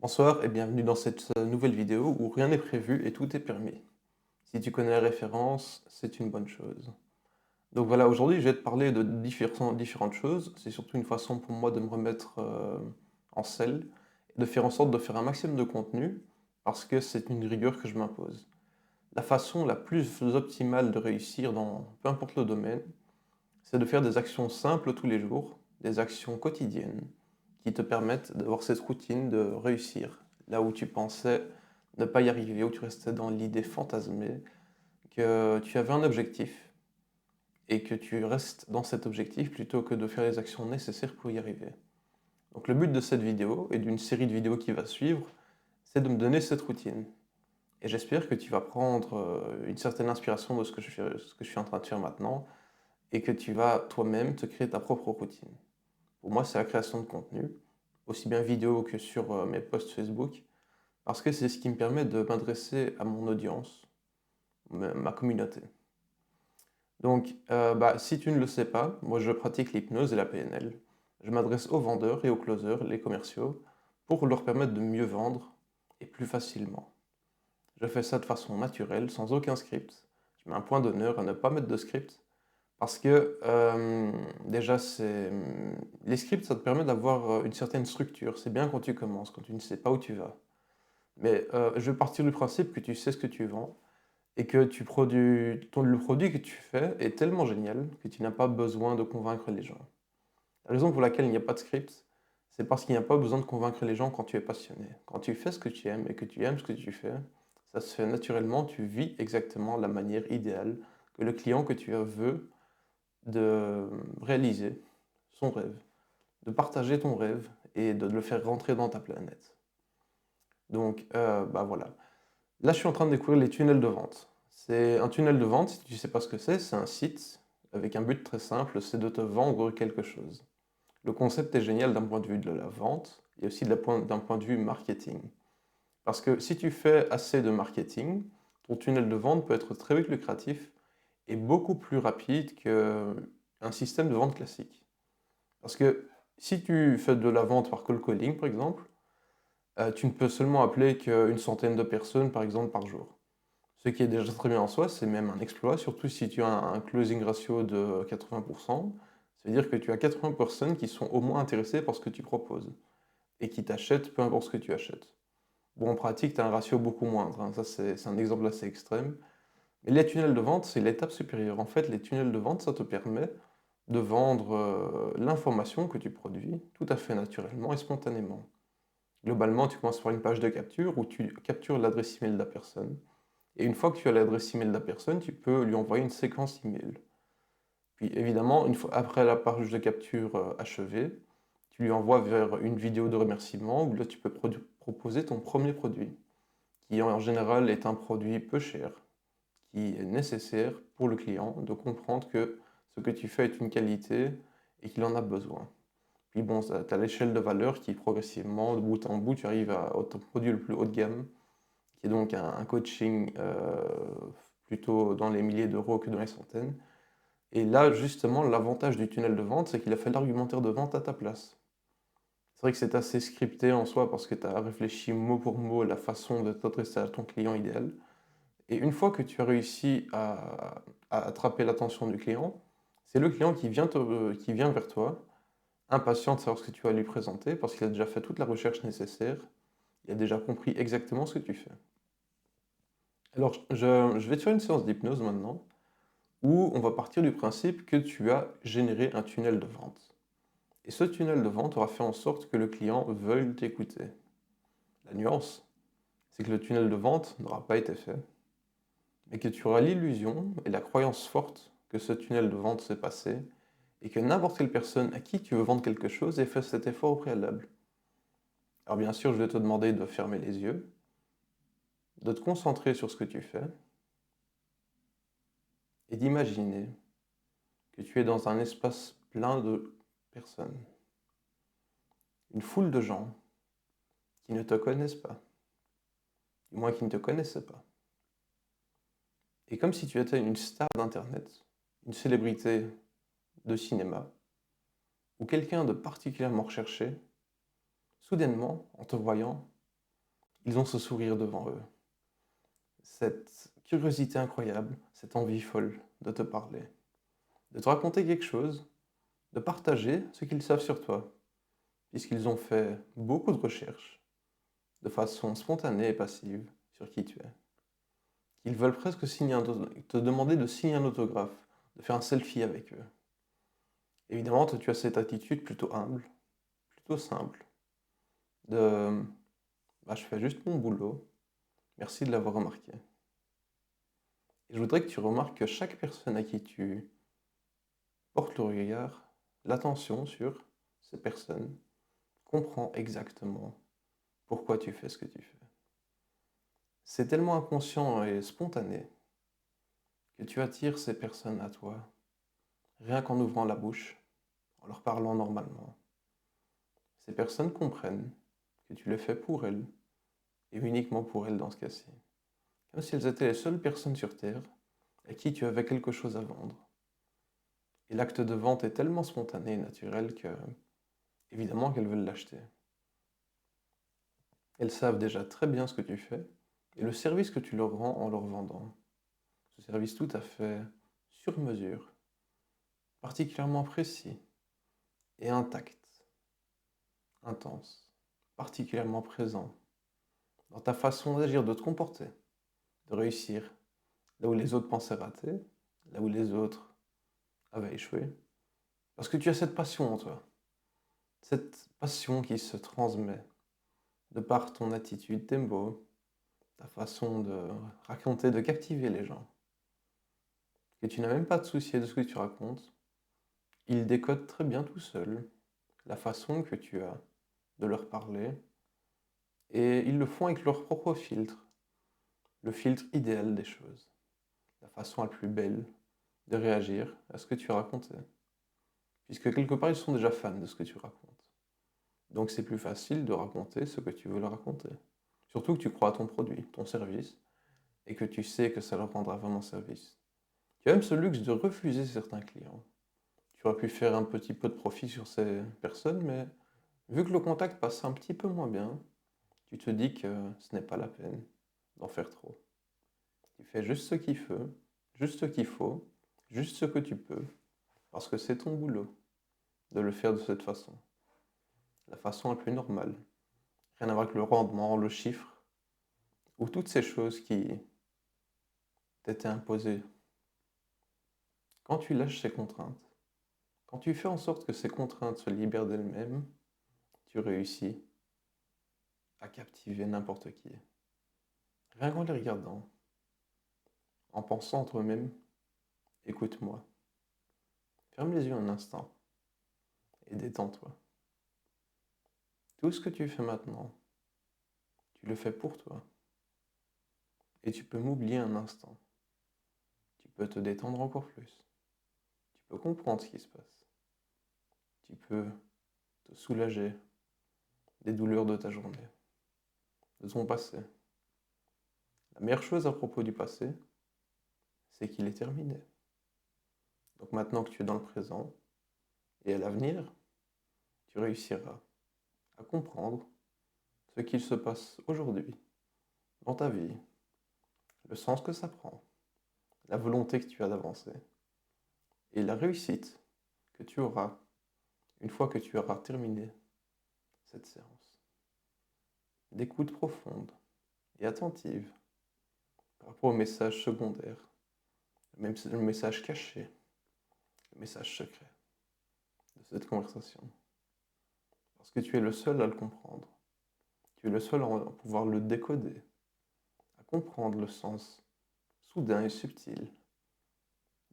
Bonsoir et bienvenue dans cette nouvelle vidéo où rien n'est prévu et tout est permis. Si tu connais la référence, c'est une bonne chose. Donc voilà, aujourd'hui je vais te parler de différentes choses. C'est surtout une façon pour moi de me remettre en selle et de faire en sorte de faire un maximum de contenu parce que c'est une rigueur que je m'impose. La façon la plus optimale de réussir dans peu importe le domaine, c'est de faire des actions simples tous les jours, des actions quotidiennes, qui te permettent d'avoir cette routine de réussir là où tu pensais ne pas y arriver, où tu restais dans l'idée fantasmée, que tu avais un objectif et que tu restes dans cet objectif plutôt que de faire les actions nécessaires pour y arriver. Donc le but de cette vidéo et d'une série de vidéos qui va suivre, c'est de me donner cette routine. Et j'espère que tu vas prendre une certaine inspiration de ce que je suis en train de faire maintenant et que tu vas toi-même te créer ta propre routine. Pour moi, c'est la création de contenu, aussi bien vidéo que sur mes posts Facebook, parce que c'est ce qui me permet de m'adresser à mon audience, ma communauté. Donc, si tu ne le sais pas, moi je pratique l'hypnose et la PNL. Je m'adresse aux vendeurs et aux closers, les commerciaux, pour leur permettre de mieux vendre et plus facilement. Je fais ça de façon naturelle, sans aucun script. Je mets un point d'honneur à ne pas mettre de script, parce que déjà, les scripts, ça te permet d'avoir une certaine structure. C'est bien quand tu commences, quand tu ne sais pas où tu vas. Mais je vais partir du principe que tu sais ce que tu vends et que le produit que tu fais est tellement génial que tu n'as pas besoin de convaincre les gens. La raison pour laquelle il n'y a pas de script, c'est parce qu'il n'y a pas besoin de convaincre les gens quand tu es passionné. Quand tu fais ce que tu aimes et que tu aimes ce que tu fais, ça se fait naturellement, tu vis exactement la manière idéale que le client que tu veut de réaliser son rêve, de partager ton rêve et de le faire rentrer dans ta planète. Donc, voilà. Là, je suis en train de découvrir les tunnels de vente. C'est un tunnel de vente, si tu ne sais pas ce que c'est un site avec un but très simple, c'est de te vendre quelque chose. Le concept est génial d'un point de vue de la vente et aussi d'un point de vue marketing. Parce que si tu fais assez de marketing, ton tunnel de vente peut être très vite lucratif et beaucoup plus rapide qu'un système de vente classique. Parce que si tu fais de la vente par cold calling, par exemple, tu ne peux seulement appeler qu'une centaine de personnes, par exemple, par jour. Ce qui est déjà très bien en soi, c'est même un exploit, surtout si tu as un closing ratio de 80%. Ça veut dire que tu as 80 personnes qui sont au moins intéressées par ce que tu proposes et qui t'achètent peu importe ce que tu achètes. Bon, en pratique, tu as un ratio beaucoup moindre, hein. Ça, c'est un exemple assez extrême. Mais les tunnels de vente, c'est l'étape supérieure. En fait, les tunnels de vente, ça te permet de vendre l'information que tu produis tout à fait naturellement et spontanément. Globalement, tu commences par une page de capture où tu captures l'adresse email de la personne. Et une fois que tu as l'adresse email de la personne, tu peux lui envoyer une séquence email. Puis évidemment, une fois, après la page de capture achevée, tu lui envoies vers une vidéo de remerciement où là tu peux proposer ton premier produit, qui en général est un produit peu cher, qui est nécessaire pour le client de comprendre que ce que tu fais est une qualité et qu'il en a besoin. Puis bon, tu as l'échelle de valeur qui progressivement, de bout en bout, tu arrives à ton produit le plus haut de gamme, qui est donc un coaching plutôt dans les milliers d'euros que dans les centaines. Et là, justement, l'avantage du tunnel de vente, c'est qu'il a fait l'argumentaire de vente à ta place. C'est vrai que c'est assez scripté en soi parce que tu as réfléchi mot pour mot la façon de t'adresser à ton client idéal. Et une fois que tu as réussi à attraper l'attention du client, c'est le client qui vient vers toi, impatient de savoir ce que tu vas lui présenter, parce qu'il a déjà fait toute la recherche nécessaire, il a déjà compris exactement ce que tu fais. Alors, je vais te faire une séance d'hypnose maintenant, où on va partir du principe que tu as généré un tunnel de vente. Et ce tunnel de vente aura fait en sorte que le client veuille t'écouter. La nuance, c'est que le tunnel de vente n'aura pas été fait, mais que tu auras l'illusion et la croyance forte que ce tunnel de vente s'est passé et que n'importe quelle personne à qui tu veux vendre quelque chose ait fait cet effort au préalable. Alors bien sûr, je vais te demander de fermer les yeux, de te concentrer sur ce que tu fais et d'imaginer que tu es dans un espace plein de personnes, une foule de gens qui ne te connaissent pas, du moins qui ne te connaissaient pas. Et comme si tu étais une star d'Internet, une célébrité de cinéma, ou quelqu'un de particulièrement recherché, soudainement, en te voyant, ils ont ce sourire devant eux, cette curiosité incroyable, cette envie folle de te parler, de te raconter quelque chose, de partager ce qu'ils savent sur toi, puisqu'ils ont fait beaucoup de recherches, de façon spontanée et passive, sur qui tu es. Ils veulent presque te demander de signer un autographe, de faire un selfie avec eux. Évidemment, toi, tu as cette attitude plutôt humble, plutôt simple, de bah, je fais juste mon boulot, merci de l'avoir remarqué. Et je voudrais que tu remarques que chaque personne à qui tu portes le regard, l'attention sur ces personnes, comprend exactement pourquoi tu fais ce que tu fais. C'est tellement inconscient et spontané que tu attires ces personnes à toi, rien qu'en ouvrant la bouche, en leur parlant normalement. Ces personnes comprennent que tu le fais pour elles, et uniquement pour elles dans ce cas-ci. Comme si elles étaient les seules personnes sur Terre à qui tu avais quelque chose à vendre. Et l'acte de vente est tellement spontané et naturel que, évidemment, qu'elles veulent l'acheter. Elles savent déjà très bien ce que tu fais et le service que tu leur rends en leur vendant. Ce service tout à fait sur mesure, particulièrement précis et intact, intense, particulièrement présent dans ta façon d'agir, de te comporter, de réussir là où les autres pensaient rater, là où les autres avaient échoué. Parce que tu as cette passion en toi, cette passion qui se transmet de par ton attitude, tes mots, ta façon de raconter, de captiver les gens. Et tu n'as même pas à te soucier de ce que tu racontes. Ils décodent très bien tout seuls la façon que tu as de leur parler, et ils le font avec leur propre filtre, le filtre idéal des choses, la façon la plus belle de réagir à ce que tu as raconté, puisque quelque part ils sont déjà fans de ce que tu racontes. Donc c'est plus facile de raconter ce que tu veux leur raconter. Surtout que tu crois à ton produit, ton service, et que tu sais que ça leur rendra vraiment service. Tu as même ce luxe de refuser certains clients. Tu aurais pu faire un petit peu de profit sur ces personnes, mais vu que le contact passe un petit peu moins bien, tu te dis que ce n'est pas la peine d'en faire trop. Tu fais juste ce qu'il faut, juste ce qu'il faut, juste ce que tu peux, parce que c'est ton boulot de le faire de cette façon. La façon la plus normale. Rien à voir avec le rendement, le chiffre, ou toutes ces choses qui t'étaient imposées. Quand tu lâches ces contraintes, quand tu fais en sorte que ces contraintes se libèrent d'elles-mêmes, tu réussis à captiver n'importe qui. Rien qu'en les regardant, en pensant en toi-même, écoute-moi. Ferme les yeux un instant et détends-toi. Tout ce que tu fais maintenant, tu le fais pour toi. Et tu peux m'oublier un instant. Tu peux te détendre encore plus. Tu peux comprendre ce qui se passe. Tu peux te soulager des douleurs de ta journée, de ton passé. La meilleure chose à propos du passé, c'est qu'il est terminé. Donc maintenant que tu es dans le présent et à l'avenir, tu réussiras à comprendre ce qu'il se passe aujourd'hui dans ta vie, le sens que ça prend, la volonté que tu as d'avancer et la réussite que tu auras une fois que tu auras terminé cette séance d'écoute profonde et attentive par rapport au message secondaire, même le message caché, le message secret de cette conversation. Parce que tu es le seul à le comprendre. Tu es le seul à pouvoir le décoder, à comprendre le sens soudain et subtil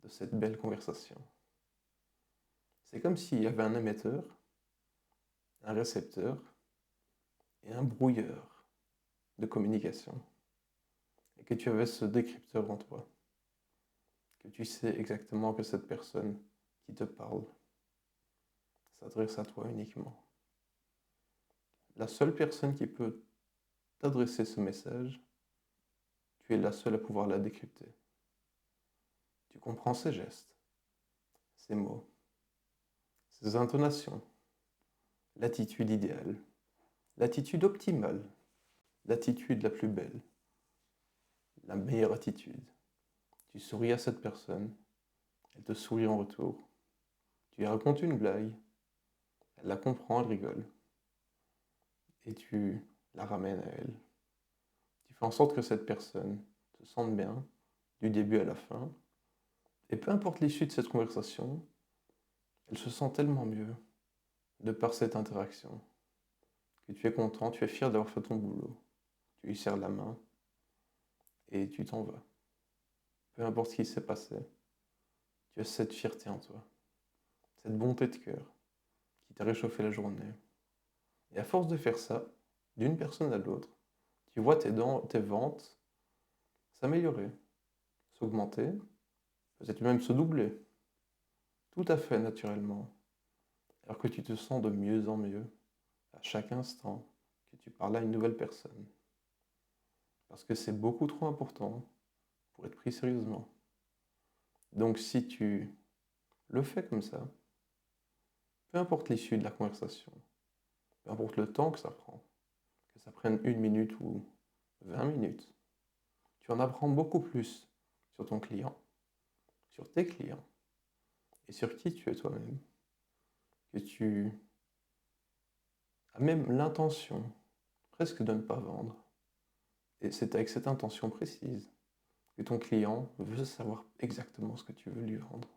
de cette belle conversation. C'est comme s'il y avait un émetteur, un récepteur et un brouilleur de communication. Et que tu avais ce décrypteur en toi. Que tu sais exactement que cette personne qui te parle s'adresse à toi uniquement. La seule personne qui peut t'adresser ce message, tu es la seule à pouvoir la décrypter. Tu comprends ses gestes, ses mots, ses intonations, l'attitude idéale, l'attitude optimale l'attitude la plus belle, la meilleure attitude. Tu souris à cette personne, elle te sourit en retour. Tu lui racontes une blague, elle la comprend, elle rigole, et tu la ramènes à elle. Tu fais en sorte que cette personne se sente bien, du début à la fin, et peu importe l'issue de cette conversation, elle se sent tellement mieux de par cette interaction, que tu es content, tu es fier d'avoir fait ton boulot. Tu lui serres la main et tu t'en vas. Peu importe ce qui s'est passé, tu as cette fierté en toi, cette bonté de cœur qui t'a réchauffé la journée. Et à force de faire ça, d'une personne à l'autre, tu vois tes ventes s'améliorer, s'augmenter, peut-être même se doubler, tout à fait naturellement, alors que tu te sens de mieux en mieux à chaque instant que tu parles à une nouvelle personne. Parce que c'est beaucoup trop important pour être pris sérieusement. Donc si tu le fais comme ça, peu importe l'issue de la conversation, peu importe le temps que ça prenne 1 minute ou 20 minutes, tu en apprends beaucoup plus sur ton client, sur tes clients et sur qui tu es toi-même, que tu as même l'intention presque de ne pas vendre. Et c'est avec cette intention précise que ton client veut savoir exactement ce que tu veux lui vendre.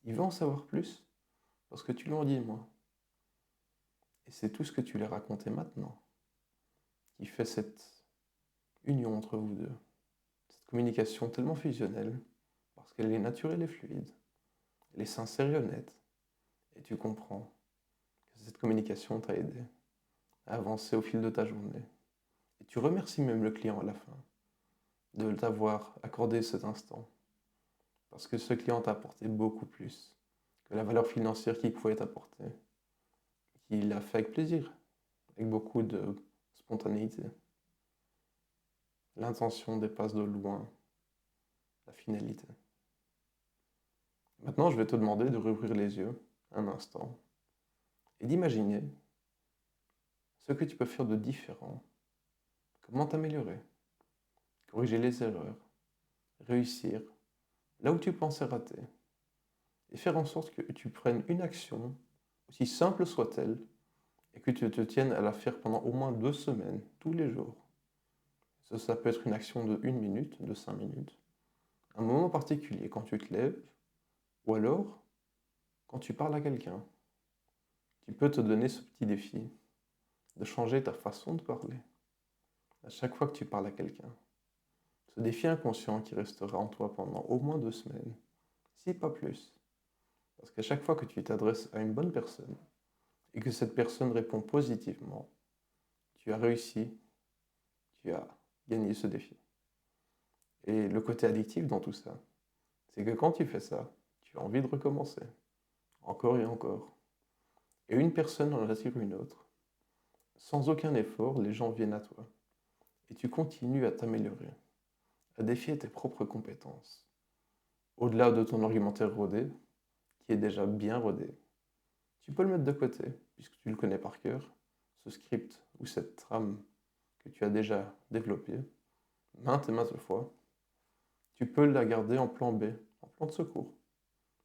Il veut en savoir plus parce que tu lui en dis moins. Et c'est tout ce que tu lui as raconté maintenant qui fait cette union entre vous deux, cette communication tellement fusionnelle, parce qu'elle est naturelle et fluide, elle est sincère et honnête, et tu comprends que cette communication t'a aidé à avancer au fil de ta journée. Et tu remercies même le client à la fin de t'avoir accordé cet instant, parce que ce client t'a apporté beaucoup plus que la valeur financière qu'il pouvait t'apporter, qu'il l'a fait avec plaisir, avec beaucoup de spontanéité. L'intention dépasse de loin la finalité. Maintenant, je vais te demander de rouvrir les yeux un instant et d'imaginer ce que tu peux faire de différent, comment t'améliorer, corriger les erreurs, réussir là où tu pensais rater, et faire en sorte que tu prennes une action, aussi simple soit-elle, et que tu te tiennes à la faire pendant au moins 2 semaines, tous les jours. Ça peut être une action de 1 minute, de 5 minutes, un moment particulier quand tu te lèves, ou alors quand tu parles à quelqu'un. Tu peux te donner ce petit défi de changer ta façon de parler à chaque fois que tu parles à quelqu'un. Ce défi inconscient qui restera en toi pendant au moins 2 semaines, si pas plus. Parce qu'à chaque fois que tu t'adresses à une bonne personne et que cette personne répond positivement, tu as réussi, tu as gagné ce défi. Et le côté addictif dans tout ça, c'est que quand tu fais ça, tu as envie de recommencer, encore et encore. Et une personne en attire une autre. Sans aucun effort, les gens viennent à toi. Et tu continues à t'améliorer, à défier tes propres compétences. Au-delà de ton argumentaire rodé, qui est déjà bien rodé, tu peux le mettre de côté, puisque tu le connais par cœur, ce script ou cette trame que tu as déjà développée, maintes et maintes fois. Tu peux la garder en plan B, en plan de secours.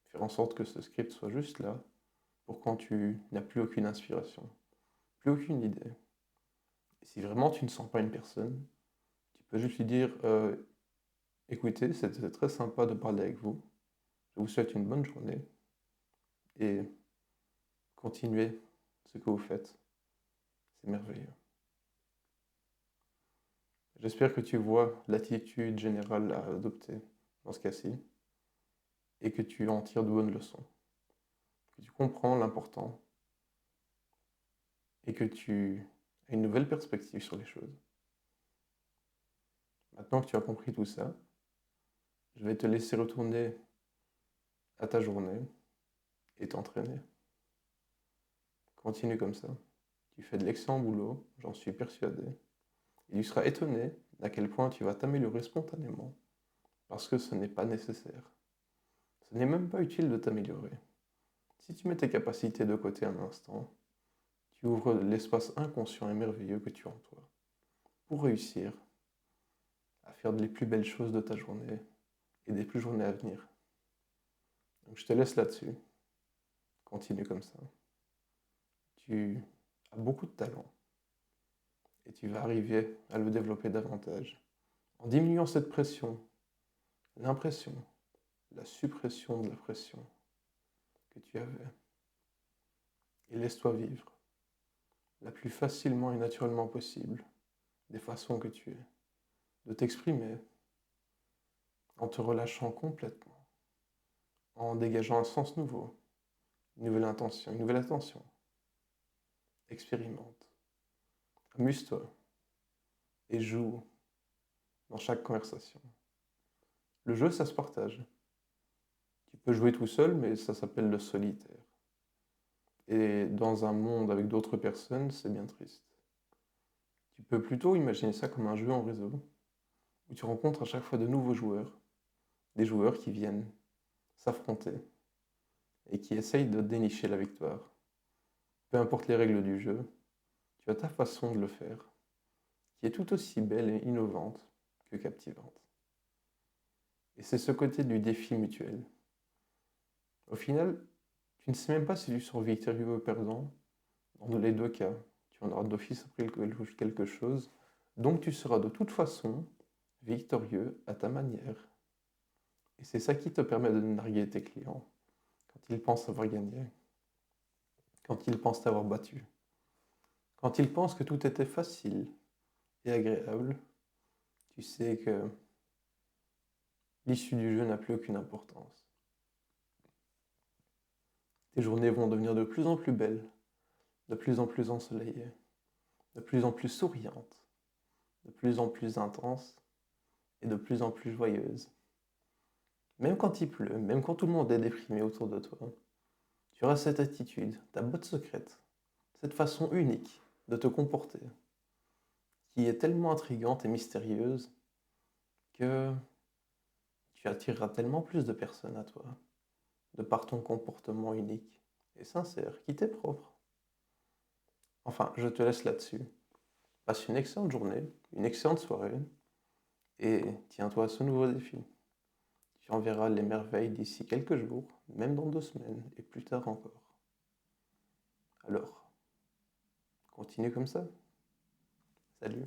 Faire en sorte que ce script soit juste là, pour quand tu n'as plus aucune inspiration, plus aucune idée. Et si vraiment tu ne sens pas une personne, tu peux juste lui dire écoutez, c'était très sympa de parler avec vous. Je vous souhaite une bonne journée et continuez ce que vous faites. C'est merveilleux. J'espère que tu vois l'attitude générale à adopter dans ce cas-ci et que tu en tires de bonnes leçons, que tu comprends l'important et que tu as une nouvelle perspective sur les choses. Maintenant que tu as compris tout ça, je vais te laisser retourner à ta journée et t'entraîner. Continue comme ça. Tu fais de l'excellent boulot, j'en suis persuadé. Et tu seras étonné à quel point tu vas t'améliorer spontanément, parce que ce n'est pas nécessaire. Ce n'est même pas utile de t'améliorer. Si tu mets tes capacités de côté un instant, tu ouvres l'espace inconscient et merveilleux que tu as en toi. pour réussir à faire les plus belles choses de ta journée et des plus journées à venir. Donc je te laisse là-dessus. Continue comme ça. Tu as beaucoup de talent et tu vas arriver à le développer davantage en diminuant cette pression, l'impression, la suppression de la pression que tu avais. Et laisse-toi vivre la plus facilement et naturellement possible des façons que tu es, de t'exprimer en te relâchant complètement, en dégageant un sens nouveau, une nouvelle intention, une nouvelle attention. Expérimente, amuse-toi et joue dans chaque conversation. Le jeu, ça se partage. Tu peux jouer tout seul, mais ça s'appelle le solitaire. Et dans un monde avec d'autres personnes, c'est bien triste. Tu peux plutôt imaginer ça comme un jeu en réseau, où tu rencontres à chaque fois de nouveaux joueurs, des joueurs qui viennent s'affronter et qui essayent de dénicher la victoire. Peu importe les règles du jeu, tu as ta façon de le faire, qui est tout aussi belle et innovante que captivante. Et c'est ce côté du défi mutuel. Au final, tu ne sais même pas si tu seras victorieux ou perdant. Dans les deux cas, tu en auras d'office appris quelque chose, donc tu seras de toute façon victorieux à ta manière. Et c'est ça qui te permet de narguer tes clients quand ils pensent avoir gagné, quand ils pensent t'avoir battu, quand ils pensent que tout était facile et agréable. Tu sais que l'issue du jeu n'a plus aucune importance. Tes journées vont devenir de plus en plus belles, de plus en plus ensoleillées, de plus en plus souriantes, de plus en plus intenses et de plus en plus joyeuses. Même quand il pleut, même quand tout le monde est déprimé autour de toi, tu auras cette attitude, ta botte secrète, cette façon unique de te comporter, qui est tellement intrigante et mystérieuse que tu attireras tellement plus de personnes à toi, de par ton comportement unique et sincère, qui t'est propre. Enfin, je te laisse là-dessus. Passe une excellente journée, une excellente soirée, et tiens-toi à ce nouveau défi. Tu en verras les merveilles d'ici quelques jours, même dans 2 semaines, et plus tard encore. Alors, continue comme ça. Salut.